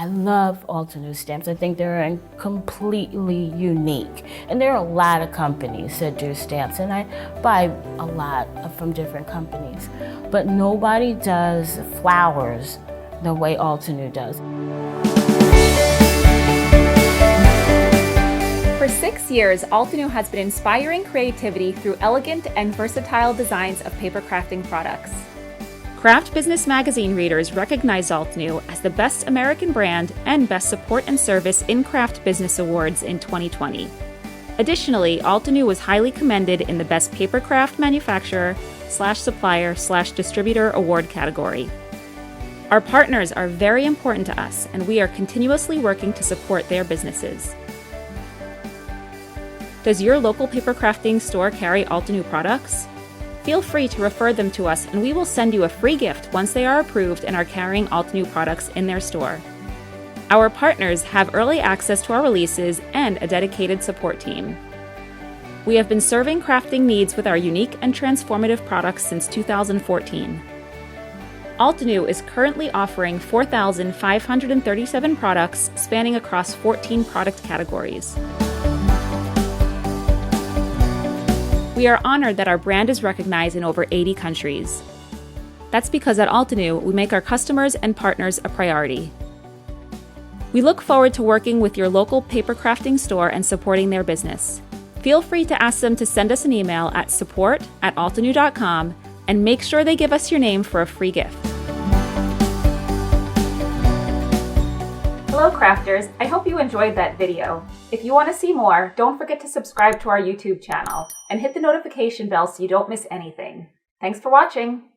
I love Altenew stamps. I think they're completely unique. And there are a lot of companies that do stamps, and I buy a lot from different companies. But nobody does flowers the way Altenew does. For 6 years, Altenew has been inspiring creativity through elegant and versatile designs of paper crafting products. Craft Business Magazine readers recognized Altenew as the Best American Brand and Best Support and Service in Craft Business Awards in 2020. Additionally, Altenew was highly commended in the Best Paper Craft Manufacturer/Supplier/Distributor Award category. Our partners are very important to us, and we are continuously working to support their businesses. Does your local paper crafting store carry Altenew products? Feel free to refer them to us, and we will send you a free gift once they are approved and are carrying Altenew products in their store. Our partners have early access to our releases and a dedicated support team. We have been serving crafting needs with our unique and transformative products since 2014. Altenew is currently offering 4,537 products spanning across 14 product categories. We are honored that our brand is recognized in over 80 countries. That's because at Altenew, we make our customers and partners a priority. We look forward to working with your local paper crafting store and supporting their business. Feel free to ask them to send us an email at support@altenew.com and make sure they give us your name for a free gift. Hello crafters, I hope you enjoyed that video. If you want to see more, don't forget to subscribe to our YouTube channel and hit the notification bell so you don't miss anything. Thanks for watching!